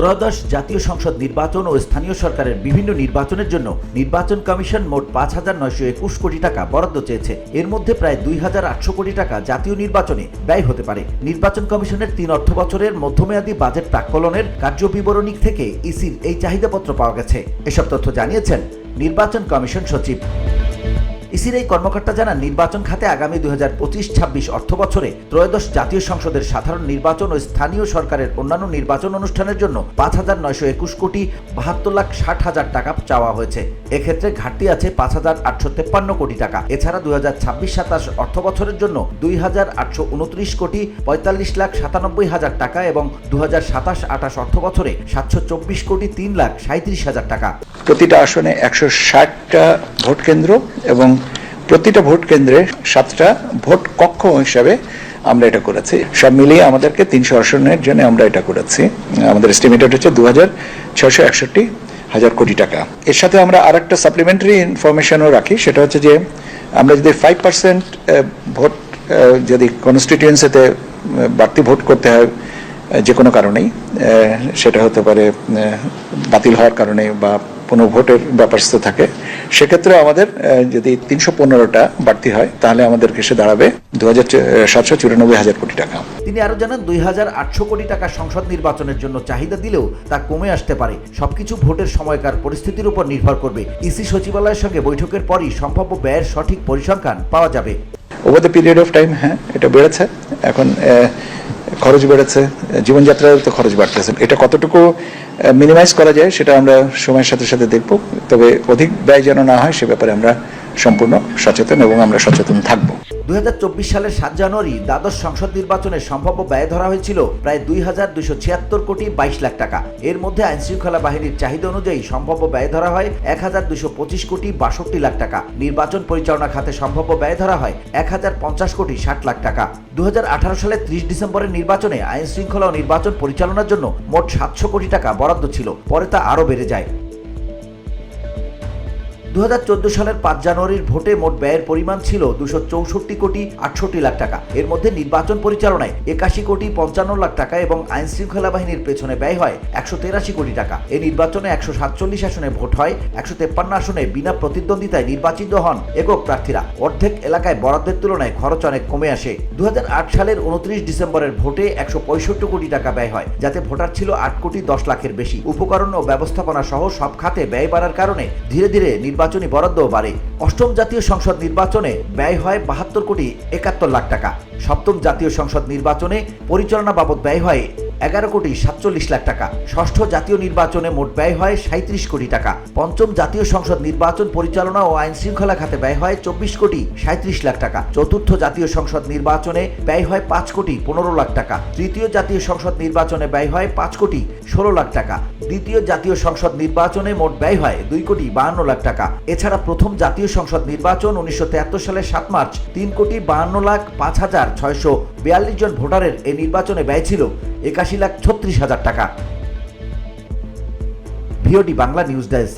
ত্রয়োদশ জাতীয় সংসদ নির্বাচন ও স্থানীয় সরকারের বিভিন্ন নির্বাচনের জন্য নির্বাচন কমিশন মোট ৫,৯২১ কোটি টাকা বরাদ্দ চেয়েছে। এর মধ্যে প্রায় ২,৮০০ কোটি টাকা জাতীয় নির্বাচনে ব্যয় হতে পারে। নির্বাচন কমিশনের ৩ অর্থবছরের মধ্যমেয়াদী বাজেট প্রাক্কলনের কার্যবিবরণী থেকে ইসির এই চাহিদাপত্র পাওয়া গেছে। এসব তথ্য জানিয়েছেন নির্বাচন কমিশন সচিব। ইসির এই কর্মকর্তা জানান, নির্বাচন খাতে আগামী ২০২৫-২৬ অর্থবছরে ত্রয়োদশ জাতীয় সংসদের সাধারণ নির্বাচন ও স্থানীয় সরকারের অন্যান্য নির্বাচন অনুষ্ঠানের জন্য ৫,৯২১ কোটি ৭২,৬০,০০০ টাকা চাওয়া হয়েছে। এক্ষেত্রে ঘাটতি আছে ৫,৮৫৩ কোটি টাকা। এছাড়া ২০২৬-২৭ অর্থবছরের জন্য ২,৮২৯ কোটি ৪৫,৯৭,০০০ টাকা এবং ২০২৭-২৮ অর্থবছরে ৭২৪ কোটি ৩,৩৭,০০০ টাকা। প্রতিটা আসনে ১৬০টা ভোট কেন্দ্র এবং প্রতিটা ভোট কেন্দ্রে 7টা ভোট কক্ষ হিসাবে আমরা এটা করেছি। সব মিলিয়ে আমাদেরকে ৩০০ আসনের জন্য আমরা এটা করেছি। আমাদের এস্টিমেটেড হচ্ছে ২,৬৬১,০০০ কোটি টাকা। এর সাথে আমরা আরেকটা সাপ্লিমেন্টারি ইনফরমেশনও রাখি, সেটা হচ্ছে যে আমরা যদি 5% ভোট যদি কনস্টিটিউয়েন্সিতে বাড়তি ভোট করতে হয় যে কোনো কারণেই, সেটা হতে পারে বাতিল হওয়ার কারণে বা কোনো ভোটের ব্যাপার থাকে, সেক্ষেত্রে আমাদের যদি ৩১৫টা বাড়তি হয় তাহলে আমাদের এসে দাঁড়াবে ২,৭৯৪,০০০ কোটি টাকা। তিনি আরো জানান, ২,৮০০ কোটি টাকা সংসদ নির্বাচনের জন্য চাহিদা দিলেও তা কমে আসতে পারে। সবকিছু ভোটের সময়কার পরিস্থিতির উপর নির্ভর করবে। ইসি সচিবালয়ের সঙ্গে বৈঠকের পরই সম্ভাব্য ব্যয়ের সঠিক পরিসংখ্যান পাওয়া যাবে। Over the period of time এটা বেড়েছে। এখন খরচ বেড়েছে, জীবনযাত্রার তো খরচ বাড়তেছে। এটা কতটুকু মিনিমাইজ করা যায় সেটা আমরা সময়ের সাথে সাথে দেখব। তবে অধিক ব্যয় যেন না হয় সে ব্যাপারে আমরা সম্পূর্ণ সচেতন এবং আমরা সচেতন থাকব। ২০২৪ সালের ৭ জানুয়ারি দ্বাদশ সংসদ নির্বাচনের সম্ভাব্য ব্যয় ধরা হয়েছিল প্রায় ২,২৭৬ কোটি ২২ লাখ টাকা। এর মধ্যে আইনশৃঙ্খলা বাহিনীর চাহিদা অনুযায়ী সম্ভাব্য ব্যয় ধরা হয় ১,২২৫ কোটি ৬২ লাখ টাকা। নির্বাচন পরিচালনা খাতে সম্ভাব্য ব্যয় ধরা হয় ১,০৫০ কোটি ৬০ লাখ টাকা। ২০১৮ সালের ৩০ ডিসেম্বরের নির্বাচনে আইন শৃঙ্খলা ও নির্বাচন পরিচালনার জন্য মোট ৭০০ কোটি টাকা বরাদ্দ ছিল, পরে তা আরও বেড়ে যায়। ২০১৪ সালের ৫ জানুয়ারির ভোটে মোট ব্যয়ের পরিমাণ ছিল ২৬৪ কোটি ৬৮ লাখ টাকা। এর মধ্যে নির্বাচন পরিচালনায় ৮১ কোটি ৫৫ লাখ টাকা এবং আইন শৃঙ্খলা বাহিনীর পেছনে ব্যয় হয় ১৮৩ কোটি টাকা। এই নির্বাচনে ১৪৭ আসনে ভোট হয়। ১৫৩ আসনে বিনা প্রতিদ্বন্দ্বিতায় নির্বাচিত হন একক প্রার্থীরা। অর্ধেক এলাকায় বরাদ্দের তুলনায় খরচ অনেক কমে আসে। ২০০৮ সালের ২৯ ডিসেম্বরের ভোটে ১৬৫ কোটি টাকা ব্যয় হয়, যাতে ভোটার ছিল ৮ কোটি ১০ লাখের বেশি। উপকরণ ও ব্যবস্থাপনা সহ সব খাতে ব্যয় বাড়ার কারণে ধীরে ধীরে নির্বাচনী বরাদ্দও বাড়ে। অষ্টম জাতীয় সংসদ নির্বাচনে ব্যয় হয় ৭২ কোটি ৭১ লাখ টাকা। সপ্তম জাতীয় সংসদ নির্বাচনে পরিচালনা বাবদ ব্যয় হয় ১১ কোটি ৪৭ লাখ টাকা। ষষ্ঠ জাতীয় নির্বাচনে মোট ব্যয় হয় ৩৭ কোটি টাকা। পঞ্চম জাতীয় সংসদ নির্বাচন পরিচালনা ও আইন শৃঙ্খলা খাতে ব্যয় হয় ২৪ কোটি ৩৭ লাখ টাকা। চতুর্থ জাতীয় সংসদ নির্বাচনে ব্যয় হয় ৫ কোটি ১৫ লাখ টাকা। তৃতীয় জাতীয় সংসদ নির্বাচনে ব্যয় হয় ৫ কোটি ১৬ লাখ টাকা। দ্বিতীয় জাতীয় সংসদ নির্বাচনে মোট ব্যয় হয় ২ কোটি ৫২ লাখ টাকা। এছাড়া প্রথম জাতীয় সংসদ নির্বাচন ১৯৭৩ সালের ৭ মার্চ ৩ কোটি ৫২ লাখ ৫,৬৪২ জন ভোটারের এই নির্বাচনে ব্যয় ছিল ৮১,৩৬,০০০ টাকা। VOD Bangla news desk.